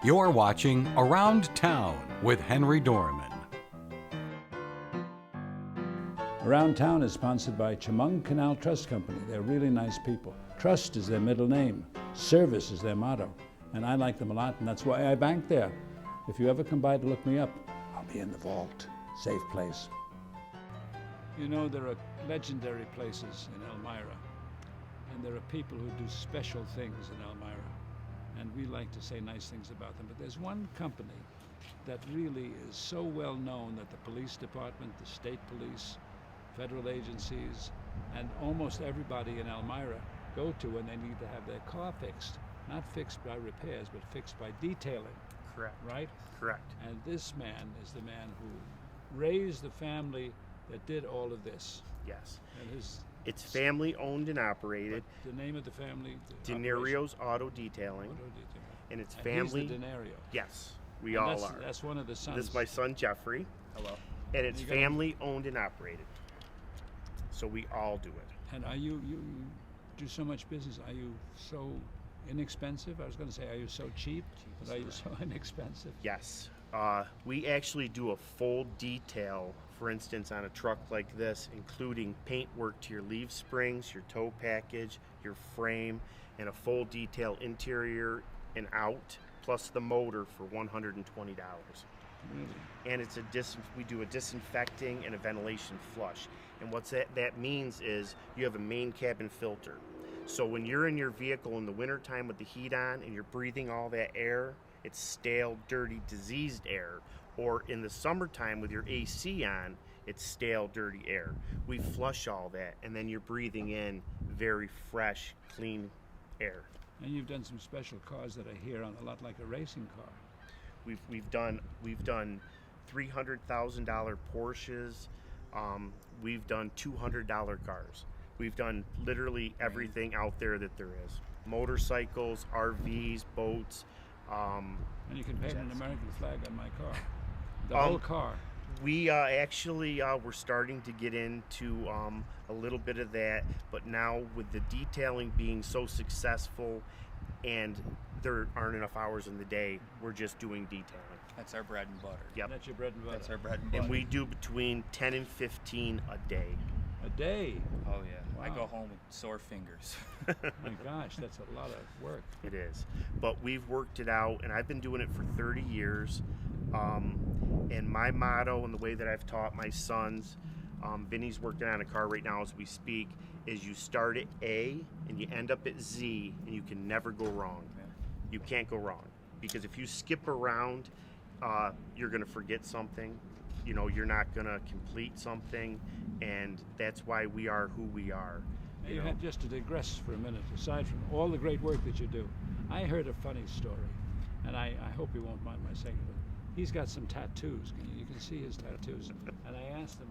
You're watching Around Town with Henry Dormann. Around Town is sponsored by Chemung Canal Trust Company. They're really nice people. Trust is their middle name. Service is their motto. And I like them a lot, and that's why I bank there. If you ever come by to look me up, I'll be in the vault. Safe place. You know, there are legendary places in Elmira, and there are people who do special things in Elmira, and we like to say nice things about them. But there's one company that really is so well known that the police department, the state police, federal agencies, and almost everybody in Elmira go to when they need to have their car fixed. Not fixed by repairs, but fixed by detailing. Correct. Right? Correct. And this man is the man who raised the family that did all of this. Yes. And it's family owned and operated. The name of the family? Denierio's Auto Detailing. And it's family. He's the Denierio. Yes, we all are. That's one of the sons. This is my son Jeffrey. Hello. And it's family owned and operated. So we all do it. And are you do so much business? Are you so inexpensive? I was going to say, are you so cheap? But are you so inexpensive? Yes. We actually do a full detail, for instance, on a truck like this, including paint work to your leaf springs, your tow package, your frame, and a full detail interior and out, plus the motor for $120. Really? And it's we do a disinfecting and a ventilation flush. And what that means is you have a main cabin filter. So when you're in your vehicle in the wintertime with the heat on and you're breathing all that air, it's stale, dirty, diseased air. Or in the summertime with your AC on, it's stale, dirty air. We flush all that, and then you're breathing in very fresh, clean air. And you've done some special cars that I hear on a lot like a racing car. We've done $300,000 Porsches. We've done $200 cars. We've done literally everything out there that there is. Motorcycles, RVs, boats. And you can paint an American flag on my car. The whole car. We actually we're starting to get into a little bit of that, but now with the detailing being so successful and there aren't enough hours in the day, we're just doing detailing. That's our bread and butter. Yep. That's your bread and butter. That's our bread and butter. And we do between 10 and 15 a day. A day? Oh yeah. Wow. I go home with sore fingers. My gosh, that's a lot of work. It is. But we've worked it out, and I've been doing it for 30 years. And my motto and the way that I've taught my sons, Vinny's working on a car right now as we speak, is you start at A and you end up at Z, and you can never go wrong. Yeah. You can't go wrong. Because if you skip around, you're going to forget something. You know, you're not going to complete something, and that's why we are who we are. You had just to digress for a minute, aside from all the great work that you do. I heard a funny story, and I hope you won't mind my saying it. He's got some tattoos. You can see his tattoos. And I asked him,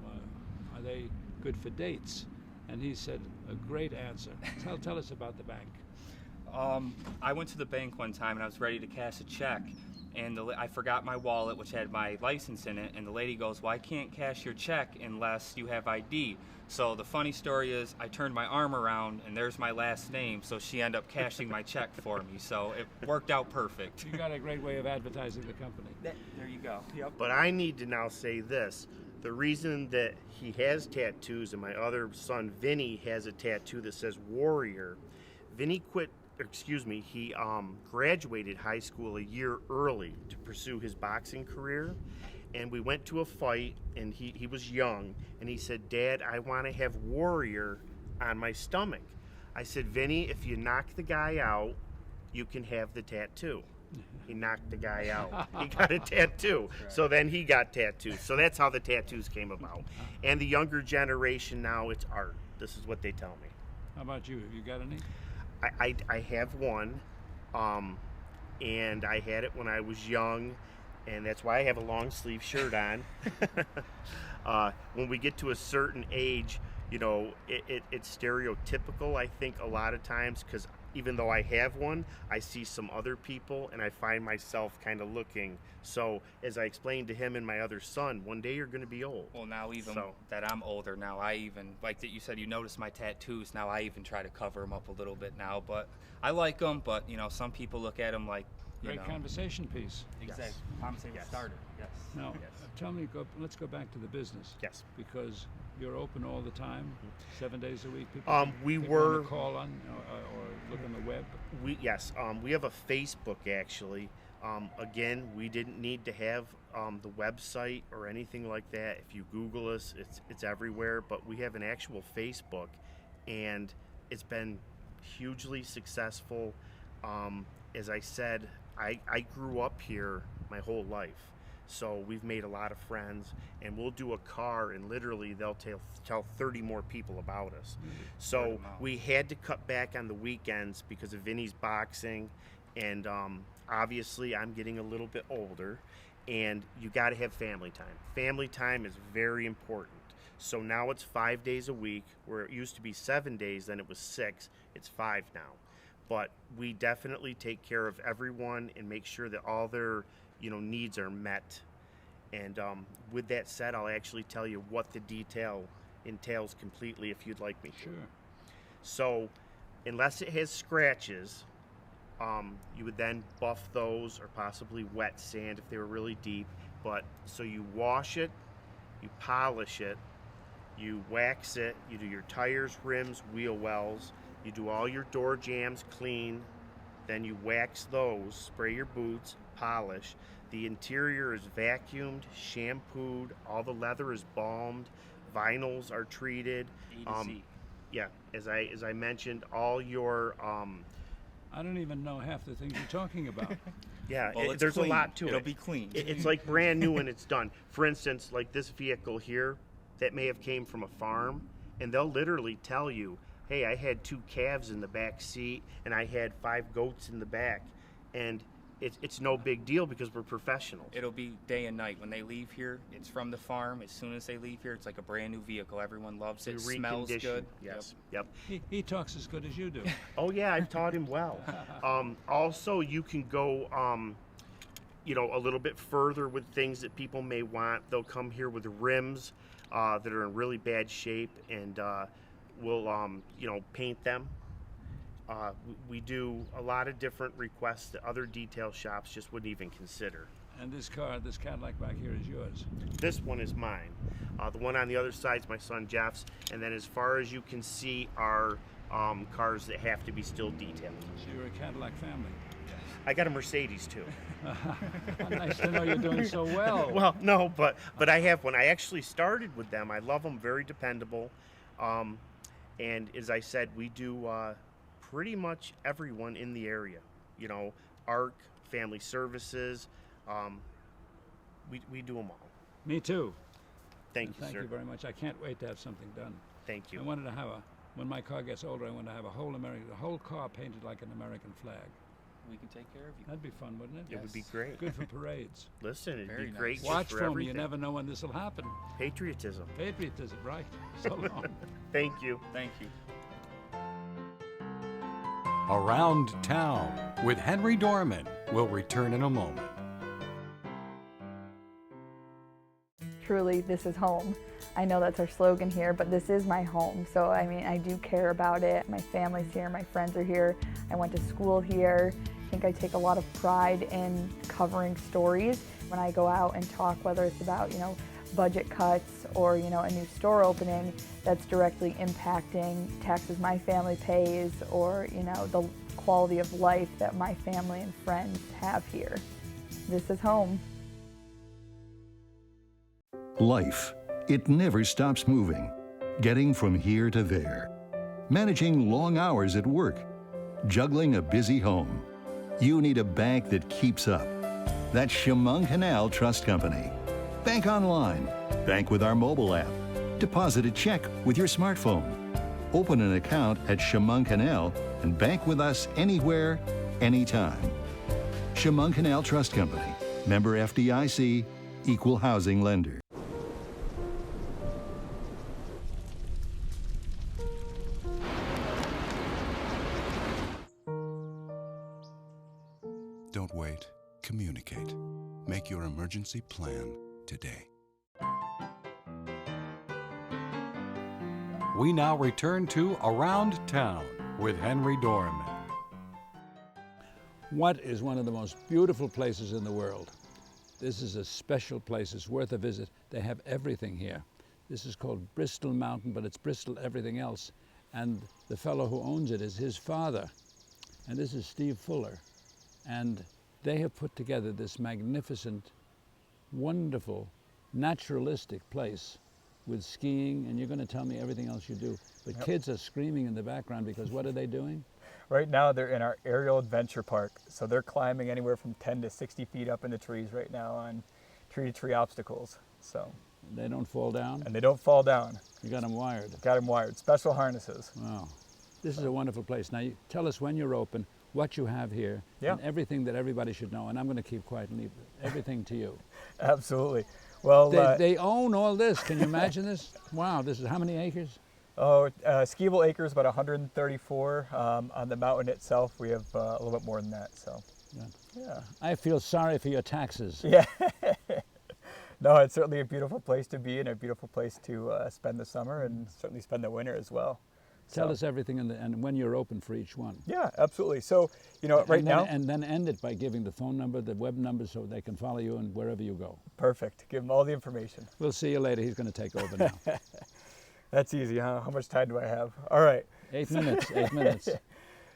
are they good for dates? And he said, a great answer. Tell us about the bank. I went to the bank one time and I was ready to cash a check, and I forgot my wallet, which had my license in it, and the lady goes, well, I can't cash your check unless you have ID. So the funny story is I turned my arm around and there's my last name, so she ended up cashing my check for me. So it worked out perfect. You got a great way of advertising the company. There you go. Yep. But I need to now say this. The reason that he has tattoos and my other son Vinny has a tattoo that says Warrior, Vinny he graduated high school a year early to pursue his boxing career. And we went to a fight, and he was young, and he said, Dad, I want to have Warrior on my stomach. I said, Vinny, if you knock the guy out, you can have the tattoo. He knocked the guy out. He got a tattoo. Right. So then he got tattoos. So that's how the tattoos came about. And the younger generation now, it's art. This is what they tell me. How about you? Have you got any? I have one, and I had it when I was young, and that's why I have a long sleeve shirt on. When we get to a certain age, you know, it's stereotypical, I think, a lot of times, because even though I have one, I see some other people, and I find myself kind of looking. So as I explained to him and my other son, one day you're going to be old. Well, now even that I'm older now, I even, like that you said, you notice my tattoos. Now I even try to cover them up a little bit now. But I like them, but, you know, some people look at them like, Great conversation piece. Exactly. Conversation Yes. starter. Yes. Now, Yes. tell me, let's go back to the business. Yes. Because you're open all the time, 7 days a week. People We people were- wanna call on or look on the web. We have a Facebook actually. Again, we didn't need to have the website or anything like that. If you Google us, it's everywhere. But we have an actual Facebook, and it's been hugely successful. As I said, I grew up here my whole life, so we've made a lot of friends. And we'll do a car, and literally they'll tell 30 more people about us. So Word of mouth. we had to cut back on the weekends because of Vinny's boxing, and obviously I'm getting a little bit older, and you got to have family time. Family time is very important. So now it's 5 days a week, where it used to be 7 days, then it was 6. It's 5 now. But we definitely take care of everyone and make sure that all their needs are met. And with that said, I'll actually tell you what the detail entails completely if you'd like me to. Sure. So, unless it has scratches, you would then buff those or possibly wet sand if they were really deep. But so you wash it, you polish it, you wax it, you do your tires, rims, wheel wells, you do all your door jambs clean, then you wax those, spray your boots, polish. The interior is vacuumed, shampooed, all the leather is balmed, vinyls are treated. A to Z. Yeah, as I mentioned, all your I don't even know half the things you're talking about. yeah, Well, it's there's clean. a lot to It'll it. be clean. It's like brand new when it's done. For instance, like this vehicle here, that may have came from a farm, and they'll literally tell you, hey, I had 2 calves in the back seat, and I had 5 goats in the back, and it's no big deal because we're professionals. It'll be day and night. When they leave here, it's from the farm. As soon as they leave here, it's like a brand new vehicle. Everyone loves it. We Smells recondition. good. Yes. Yep. He talks as good as you do. Oh yeah, I've taught him well. Also, you can go, a little bit further with things that people may want. They'll come here with rims that are in really bad shape, and we'll, paint them. We do a lot of different requests that other detail shops just wouldn't even consider. And this Cadillac back here is yours. This one is mine. The one on the other side is my son Jeff's, and then as far as you can see are cars that have to be still detailed. So you're a Cadillac family. I got a Mercedes too. Nice to know you're doing so well. Well, no, but I have one. I actually started with them. I love them, very dependable. And as I said, we do pretty much everyone in the area. ARC, Family Services. We do them all. Me too. Thank And you, thank sir. you very much. I can't wait to have something done. Thank you. I wanted to have when my car gets older, I want to have the whole car painted like an American flag. We can take care of you. That'd be fun, wouldn't it? It would be great. Good for parades. Listen, it'd Very be nice. great just Watch for for me. everything. You never know when this will happen. Patriotism. Patriotism, right? So long. Thank you. Thank you. Around Town with Henry Dormann will return in a moment. Truly, this is home. I know that's our slogan here, but this is my home. So, I do care about it. My family's here, my friends are here. I went to school here. I think I take a lot of pride in covering stories. When I go out and talk, whether it's about, budget cuts or, a new store opening that's directly impacting taxes my family pays or, the quality of life that my family and friends have here. This is home. Life, it never stops moving, getting from here to there, managing long hours at work, juggling a busy home. You need a bank that keeps up. That's Chemung Canal Trust Company. Bank online, bank with our mobile app, deposit a check with your smartphone, open an account at Chemung Canal, and bank with us anywhere, anytime. Chemung Canal Trust Company, member FDIC, equal housing lender. Don't wait. Communicate. Make your emergency plan today. We now return to Around Town with Henry Dormann. What is one of the most beautiful places in the world? This is a special place. It's worth a visit. They have everything here. This is called Bristol Mountain, but it's Bristol everything else. And the fellow who owns it is his father. And this is Steve Fuller. And they have put together this magnificent, wonderful, naturalistic place with skiing, and you're going to tell me everything else you do. But kids are screaming in the background because what are they doing? Right now they're in our aerial adventure park. So they're climbing anywhere from 10 to 60 feet up in the trees right now on tree-to-tree obstacles. So They don't fall down? and they don't fall down. You got them wired. Got them wired. Special harnesses. Wow. This is a wonderful place. Now, you tell us when you're open, what you have here, Yeah. and everything that everybody should know. And I'm going to keep quiet and leave everything to you. Absolutely. Well, They own all this. Can you imagine this? Wow, this is how many acres? skiable acres about 134. On the mountain itself, we have a little bit more than that. So, yeah. I feel sorry for your taxes. Yeah. No, it's certainly a beautiful place to be and a beautiful place to spend the summer and certainly spend the winter as well. Tell us everything and when you're open for each one. Yeah, absolutely. So, right now. And then end it by giving the phone number, the web number, so they can follow you and wherever you go. Perfect. Give them all the information. We'll see you later. He's going to take over now. That's easy, huh? How much time do I have? All right. 8 minutes, 8 minutes.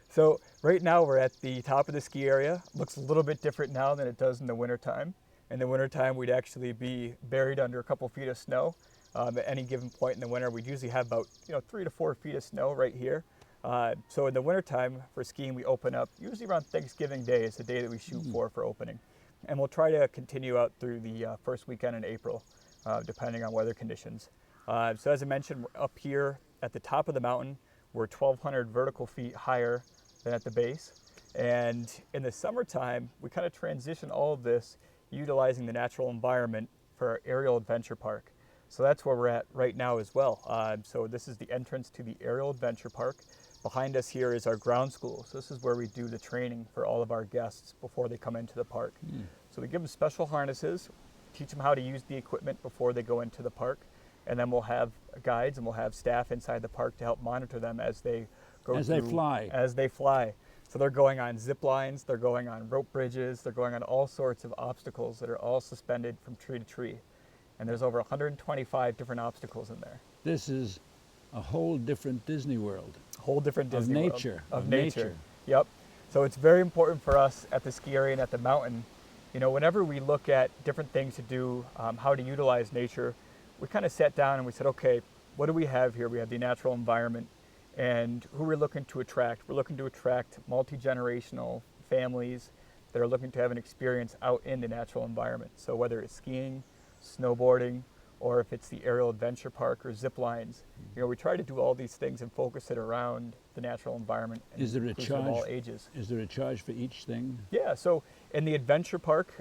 So right now we're at the top of the ski area. Looks a little bit different now than it does in the wintertime. In the wintertime, we'd actually be buried under a couple feet of snow. At any given point in the winter, we'd usually have about 3 to 4 feet of snow right here. So in the wintertime for skiing, we open up usually around Thanksgiving Day is the day that we shoot for opening. And we'll try to continue out through the first weekend in April, depending on weather conditions. So as I mentioned, we're up here at the top of the mountain. We're 1,200 vertical feet higher than at the base. And in the summertime, we kind of transition all of this utilizing the natural environment for our aerial adventure park. So that's where we're at right now as well. So this is the entrance to the aerial adventure park. Behind us here is our ground school. So this is where we do the training for all of our guests before they come into the park. So we give them special harnesses, teach them how to use the equipment before they go into the park. And then we'll have guides and we'll have staff inside the park to help monitor them as they go As they fly. As they fly. So they're going on zip lines, they're going on rope bridges, they're going on all sorts of obstacles that are all suspended from tree to tree. And there's over 125 different obstacles in there. This is a whole different Disney World. A whole different Disney Of world. nature. Of Of nature. nature. Yep. So it's very important for us at the ski area and at the mountain. Whenever we look at different things to do, how to utilize nature, we kind of sat down and we said, okay, what do we have here? We have the natural environment and who we're looking to attract. We're looking to attract multi-generational families that are looking to have an experience out in the natural environment. So whether it's skiing, snowboarding, or if it's the aerial adventure park or zip lines, we try to do all these things and focus it around the natural environment. And Is there a inclusive of charge? all ages. Is there a charge for each thing? Yeah, so in the adventure park,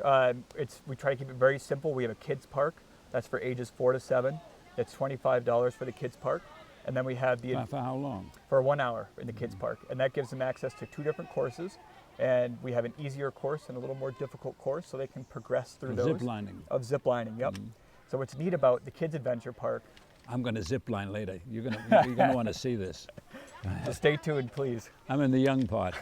we try to keep it very simple. We have a kids park that's for ages 4 to 7. It's $25 for the kids park, and then we have the For how long? for 1 hour in the kids park, and that gives them access to 2 different courses. And we have an easier course and a little more difficult course, so they can progress through those. Zip lining. Of zip lining, yep. So what's neat about the kids adventure park? I'm going to zip line later. You're going to want to see this. So stay tuned, please. I'm in the young part.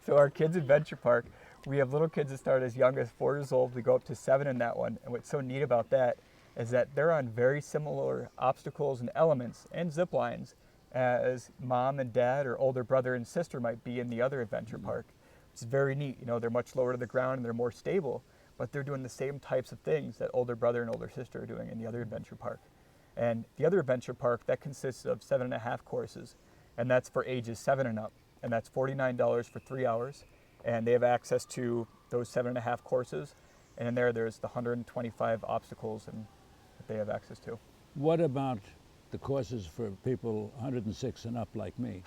So our kids adventure park, we have little kids that start as young as 4 years old. We go up to 7 in that one. And what's so neat about that is that they're on very similar obstacles and elements and zip lines as mom and dad or older brother and sister might be in the other adventure park. It's very neat. They're much lower to the ground and they're more stable, but they're doing the same types of things that older brother and older sister are doing in the other adventure park. And the other adventure park, that consists of 7.5 courses, and that's for ages 7 and up. And that's $49 for 3 hours. And they have access to those 7.5 courses. And in there's the 125 obstacles that they have access to. What about the courses for people 106 and up like me?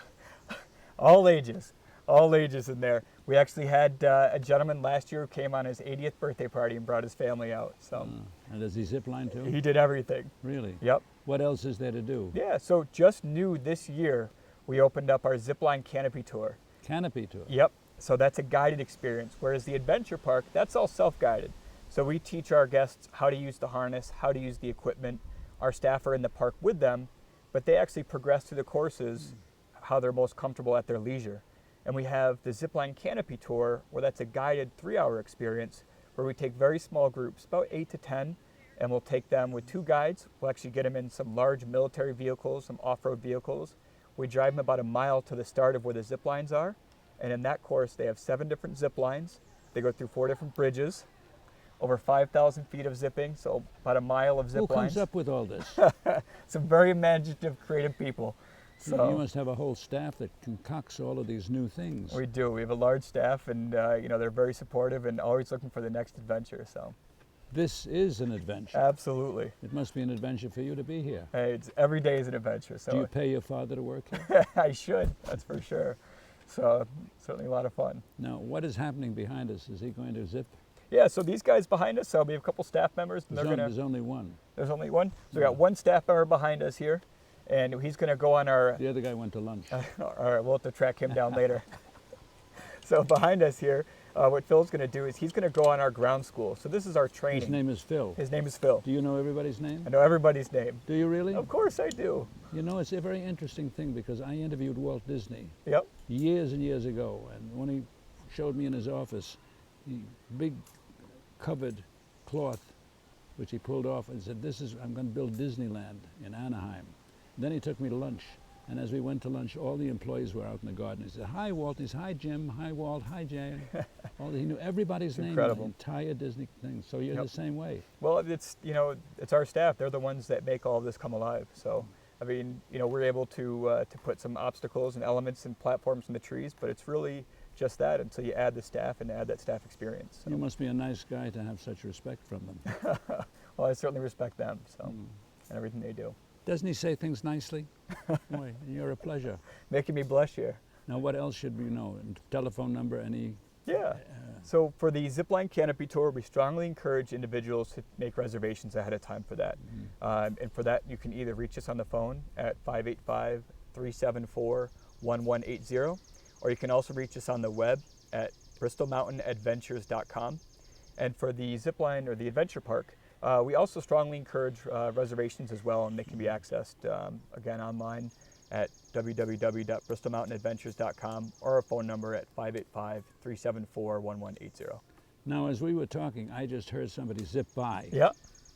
All ages in there. We actually had a gentleman last year who came on his 80th birthday party and brought his family out. So And does he zip line too? he did everything. Really? Yep. What else is there to do? Yeah, so just new this year, we opened up our zipline canopy tour. Canopy tour? Yep. So that's a guided experience, whereas the adventure park, that's all self-guided. So we teach our guests how to use the harness, how to use the equipment. Our staff are in the park with them, but they actually progress through the courses how they're most comfortable at their leisure. And we have the Zipline Canopy Tour, where that's a guided 3-hour experience where we take very small groups, about 8 to 10, and we'll take them with 2 guides. We'll actually get them in some large military vehicles, some off-road vehicles. We drive them about a mile to the start of where the zip lines are. And in that course, they have 7 different zip lines. They go through 4 different bridges, over 5,000 feet of zipping, so about a mile of zip Who lines. comes up with all this? Some very imaginative, creative people. So You must have a whole staff that concocts all of these new things. we do. We have a large staff, and they're very supportive and always looking for the next adventure. So This is an adventure. absolutely, It must be an adventure for you to be here. hey, every day is an adventure. Do you So pay your father to work here? I should. That's for sure. So certainly a lot of fun. Now, what is happening behind us? Is he going to zip? Yeah. So these guys behind us. So we have a couple staff members, and There's only one. There's only one. So we got one staff member behind us here, and he's going to go on our. The other guy went to lunch. All right, we'll have to track him down later. So behind us here, what Phil's going to do is he's going to go on our ground school. So this is our training. His name is Phil. His name is Phil. Do you know everybody's name? I know everybody's name. Do you really? Of course I do. You know, it's a very interesting thing because I interviewed Walt Disney Yep. years and years ago, and when he showed me in his office the big covered cloth which he pulled off and said, I'm going to build Disneyland in Anaheim. Then he took me to lunch, and as we went to lunch, all the employees were out in the garden. He said, "Hi, Walt." He said, "Hi, Jim." "Hi, Walt." "Hi, Jane." He knew everybody's name in the incredible. entire Disney thing. So you're Yep. the same way. Well, it's our staff. They're the ones that make all of this come alive. So, I mean, we're able to put some obstacles and elements and platforms in the trees, but it's really just that until you add the staff and add that staff experience. So. You must be a nice guy to have such respect from them. Well, I certainly respect them, and everything they do. Doesn't he say things nicely? Boy, you're a pleasure. Making me blush here. Now, what else should we know? Telephone number, any? Yeah. So for the Zipline Canopy Tour, we strongly encourage individuals to make reservations ahead of time for that. And for that, you can either reach us on the phone at 585-374-1180, or you can also reach us on the web at bristolmountainadventures.com. And for the Zipline or the Adventure Park, we also strongly encourage reservations as well, and they can be accessed, again, online at www.bristolmountainadventures.com or our phone number at 585-374-1180. Now, as we were talking, I just heard somebody zip by. Yeah.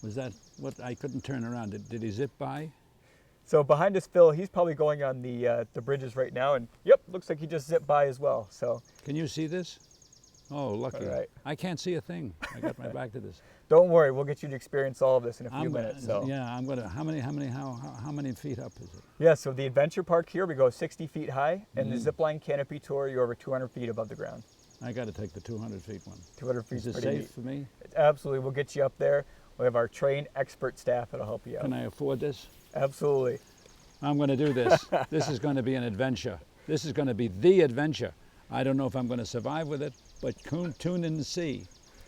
Was that what? I couldn't turn around. Did he zip by? So behind us, Phil, he's probably going on the bridges right now, and yep, looks like he just zipped by as well. So Can you see this? Oh, lucky. All right. I can't see a thing. I got my back to this. don't worry, we'll get you to experience all of this in a few minutes. So Yeah, I'm gonna. How many feet up is it? yeah, so the Adventure Park here, we go 60 feet high, and the Zipline Canopy Tour, you're over 200 feet above the ground. I got to take the 200 feet one. 200 feet Is it pretty safe neat. for me? Absolutely, we'll get you up there. We have our trained expert staff that'll help you out. Can I afford this? Absolutely. I'm going to do this. This is going to be an adventure. This is going to be the adventure. I don't know if I'm going to survive with it, but tune in and see.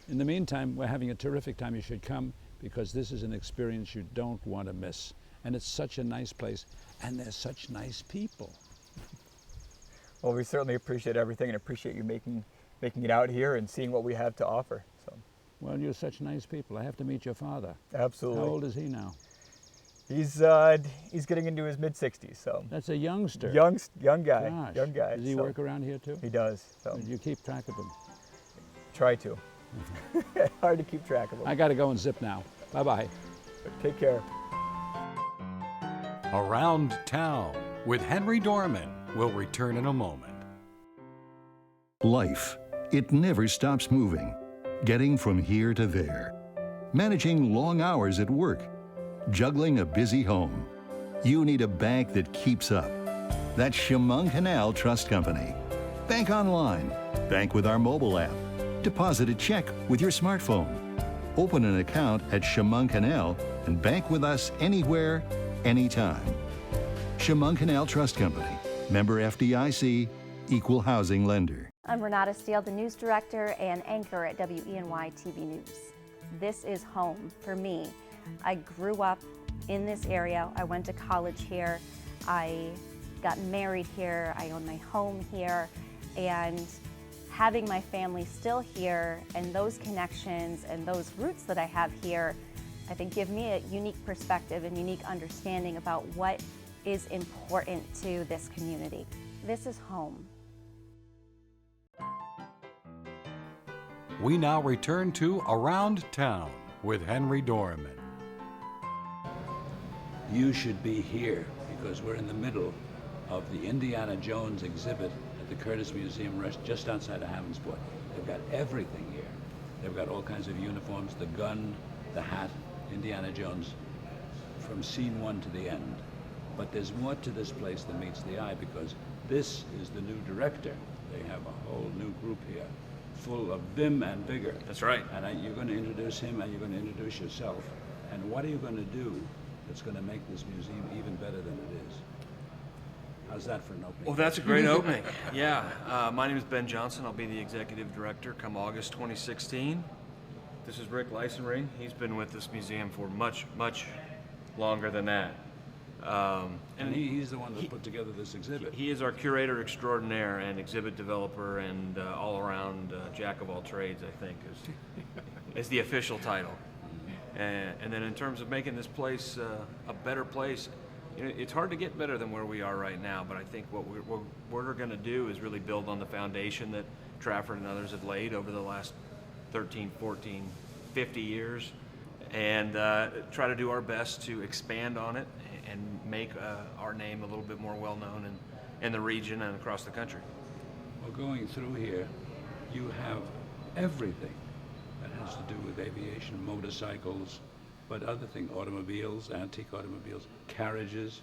In the meantime, we're having a terrific time. You should come because this is an experience you don't want to miss. And it's such a nice place, and they're such nice people. Well, we certainly appreciate everything and appreciate you making it out here and seeing what we have to offer. So Well, you're such nice people. I have to meet your father. absolutely. How old is he now? He's getting into his mid-60s, so That's a youngster. young guy. Gosh. Young guy. Does he so work around here too? He does. So You keep track of him. try to. Hard to keep track of him. I got to go and zip now. Bye-bye. But take care. Around Town with Henry Dormann will return in a moment. Life, it never stops moving. Getting from here to there. Managing long hours at work. Juggling a busy home. You need a bank that keeps up. That's Chemung Canal Trust Company. Bank online. Bank with our mobile app. Deposit a check with your smartphone. Open an account at Chemung Canal and bank with us anywhere, anytime. Chemung Canal Trust Company. Member FDIC. Equal housing lender. I'm Renata Steele, the news director and anchor at WENY TV News. This is home for me. I grew up in this area. I went to college here. I got married here. I own my home here. And having my family still here and those connections and those roots that I have here, I think give me a unique perspective and unique understanding about what is important to this community. This is home. We now return to Around Town with Henry Dormann. You should be here because we're in the middle of the Indiana Jones exhibit at the Curtis Museum just outside of Havensport. They've got everything here. They've got all kinds of uniforms, the gun, the hat, Indiana Jones, from scene one to the end. But there's more to this place than meets the eye because this is the new director. They have a whole new group here, full of vim and vigor. That's right. And you're going to introduce him and you're going to introduce yourself. And what are you going to do that's going to make this museum even better than it is? How's that for an opening? Well, that's a great opening. Yeah. My name is Ben Johnson. I'll be the executive director come August 2016. This is Rick Leisenring. He's been with this museum for much, much longer than that. And he's the one that put together this exhibit. He is our curator extraordinaire and exhibit developer and all-around jack of all trades, I think, is the official title. And then in terms of making this place a better place, you know, it's hard to get better than where we are right now, but I think what we're going to do is really build on the foundation that Trafford and others have laid over the last 13, 14, 50 years, and try to do our best to expand on it and make our name a little bit more well-known in the region and across the country. Well, going through here, you have everything that has to do with aviation, motorcycles, but other things, automobiles, antique automobiles, carriages.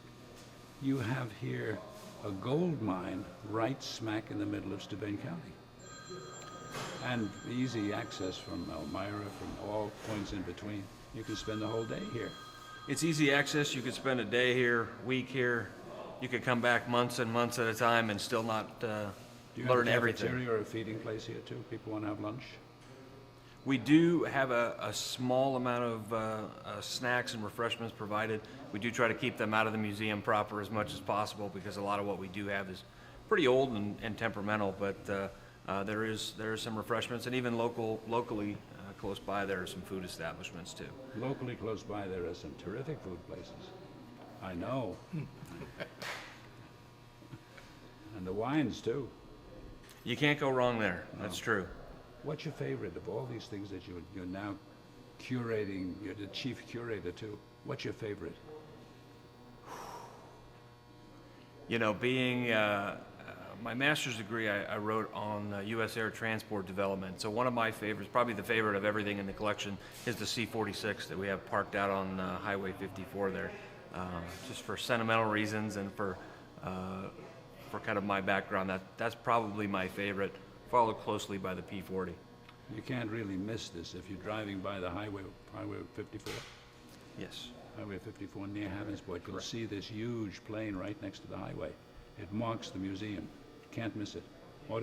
You have here a gold mine right smack in the middle of Steuben County. And easy access from Elmira, from all points in between. You can spend the whole day here. It's easy access. You could spend a day here, week here. You could come back months and months at a time and still not learn everything. Do you have a cafeteria or a feeding place here too? People want to have lunch? We do have a small amount of snacks and refreshments provided. We do try to keep them out of the museum proper as much as possible because a lot of what we do have is pretty old and temperamental, but there is some refreshments, and even locally close by there are some food establishments too. Locally close by there are some terrific food places. I know. And the wines too. You can't go wrong there. No. That's true. What's your favorite of all these things that you're now curating? You're the chief curator too. What's your favorite? You know, being my master's degree, I wrote on U.S. air transport development. So one of my favorites, probably the favorite of everything in the collection, is the C-46 that we have parked out on Highway 54 there, just for sentimental reasons and for kind of my background. That's probably my favorite, followed closely by the P-40. You can't really miss this if you're driving by the Highway 54. Yes. Highway 54 near Havensport. You'll see this huge plane right next to the highway. It marks the museum. Can't miss it. You ought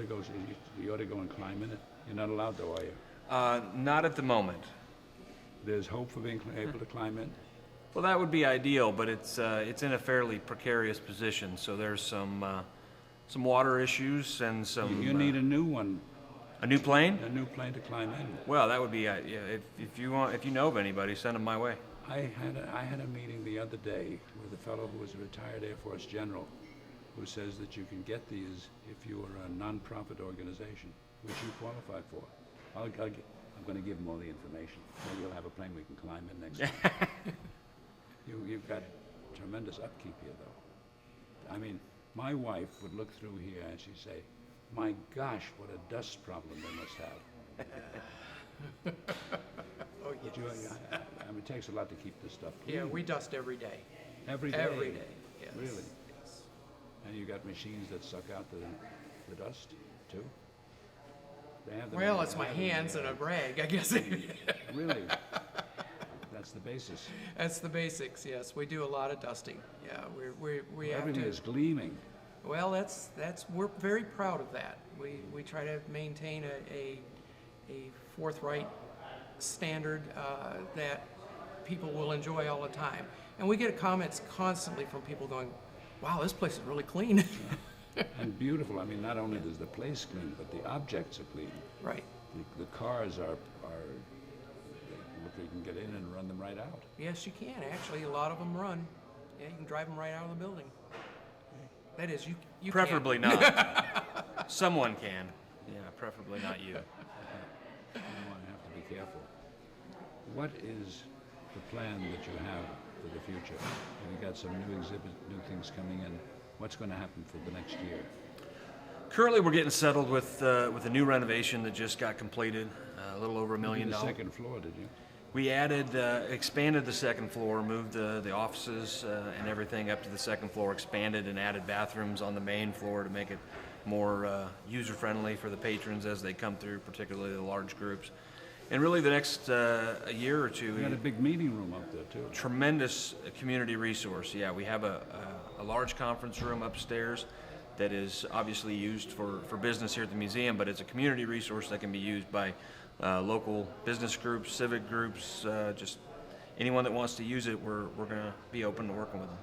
to go and climb in it. You're not allowed though, are you? Not at the moment. There's hope for being able to climb in? Well, that would be ideal, but it's in a fairly precarious position. So there's some water issues and some. You need a new one. A new plane? A new plane to climb in. Well, that would be if you know of anybody, send them my way. I had a meeting the other day with a fellow who was a retired Air Force general, who says that you can get these if you are a non-profit organization, which you qualify for. I'm going to give him all the information. Maybe you'll have a plane we can climb in next time. You've got tremendous upkeep here, though. I mean, my wife would look through here and she'd say, "My gosh, what a dust problem they must have." Oh, yes. I mean, it takes a lot to keep this stuff clean. Yeah, we dust every day. Every day? Every day, yes. Really? Yes. And you got machines that suck out the dust, too? They have them. Well, it's my hands and a rag, I guess. Really? That's the basis. That's the basics, yes. We do a lot of dusting. Yeah, we have to. Everything is gleaming. Well, we're very proud of that. We try to maintain a forthright standard that people will enjoy all the time. And we get comments constantly from people going, "Wow, this place is really clean." And beautiful. I mean, not only is the place clean, but the objects are clean. Right. The cars are you can get in and run them right out. Yes, you can. Actually, a lot of them run. Yeah, you can drive them right out of the building. That is, you preferably can't. not. Someone can. Yeah, preferably not you. careful. What is the plan that you have for the future? You've got some new exhibits, new things coming in. What's going to happen for the next year? Currently, we're getting settled with a new renovation that just got completed, a little over $1 million. The second floor, did you? We expanded the second floor, moved the offices and everything up to the second floor, expanded and added bathrooms on the main floor to make it more user-friendly for the patrons as they come through, particularly the large groups. And really the next a year or two... We got a big meeting room up there, too. Tremendous community resource, yeah. We have a large conference room upstairs that is obviously used for business here at the museum, but it's a community resource that can be used by local business groups, civic groups, just anyone that wants to use it. We're going to be open to working with them.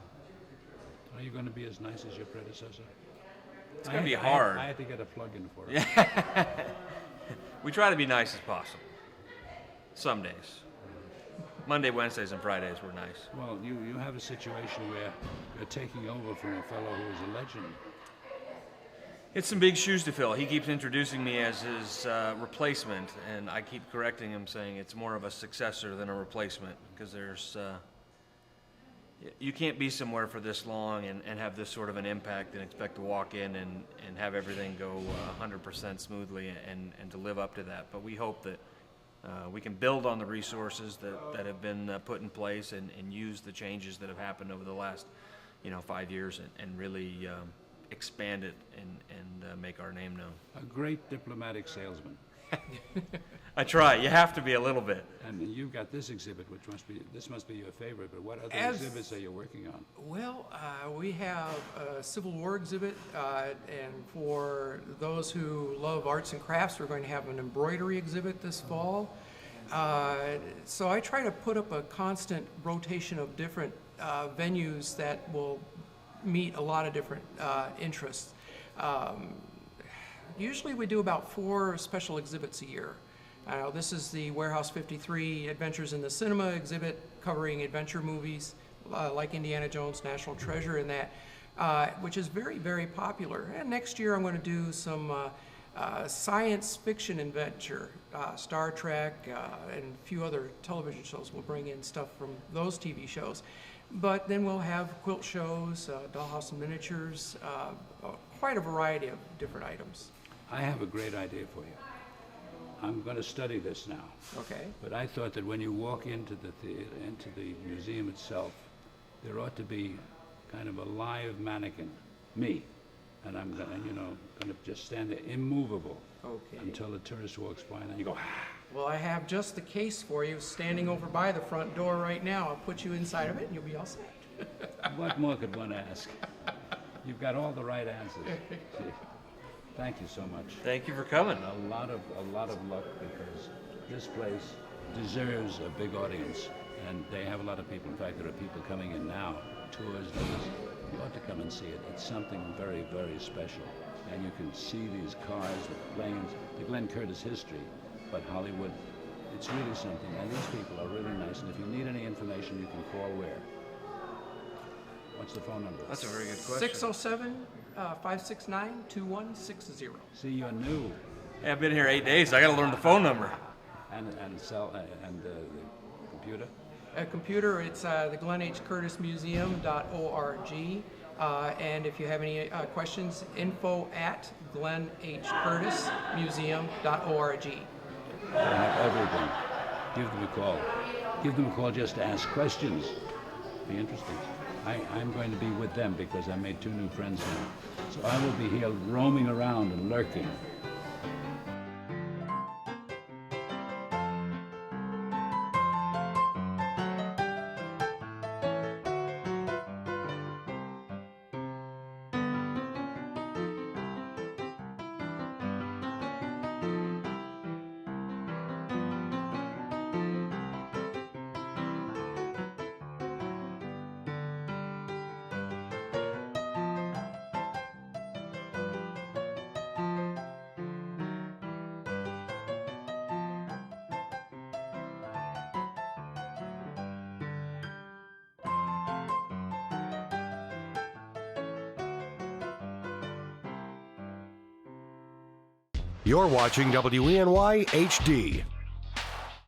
Are you going to be as nice as your predecessor? It's going to be hard. I had to get a plug-in for it. We try to be nice as possible. Some days. Monday, Wednesdays, and Fridays we're nice. Well, you have a situation where you're taking over from a fellow who is a legend. It's some big shoes to fill. He keeps introducing me as his replacement, and I keep correcting him, saying it's more of a successor than a replacement, because there's you can't be somewhere for this long and have this sort of an impact and expect to walk in and have everything go 100% smoothly and to live up to that. But we hope that we can build on the resources that have been put in place and use the changes that have happened over the last 5 years and really expand it and make our name known. A great diplomatic salesman. I try. You have to be a little bit. And you've got this exhibit, which must be your favorite, but what other exhibits are you working on? Well, we have a Civil War exhibit, and for those who love arts and crafts, we're going to have an embroidery exhibit this fall. So I try to put up a constant rotation of different venues that will meet a lot of different interests. Usually we do about 4 special exhibits a year. This is the Warehouse 53 Adventures in the Cinema exhibit covering adventure movies like Indiana Jones, National Treasure, and that, which is very, very popular. And next year I'm going to do some science fiction adventure, Star Trek, and a few other television shows. We'll bring in stuff from those TV shows. But then we'll have quilt shows, dollhouse and miniatures, quite a variety of different items. I have a great idea for you. I'm going to study this now. Okay. But I thought that when you walk into the theater, into the museum itself, there ought to be kind of a live mannequin, me, and I'm going to just stand there immovable until the tourist walks by, and then you go. Well, I have just the case for you standing over by the front door right now. I'll put you inside of it and you'll be all set. What more could one ask? You've got all the right answers. Thank you so much. Thank you for coming. A lot of luck, because this place deserves a big audience, and they have a lot of people. In fact, there are people coming in now, tours, you ought to come and see it. It's something very, very special. And you can see these cars, the planes, the Glenn Curtis history. But Hollywood, it's really something. And these people are really nice. And if you need any information, you can call where? What's the phone number? That's a very good question. 607-569-2160. See, you're new. Hey, I've been here 8 days. I got to learn the phone number. And the computer? Computer, it's the GlennHCurtisMuseum.org. And if you have any questions, info@GlennHCurtisMuseum.org. They have everything. Give them a call. Give them a call just to ask questions. Be interesting. I'm going to be with them because I made 2 new friends now. So I will be here roaming around and lurking. You're watching WENY HD.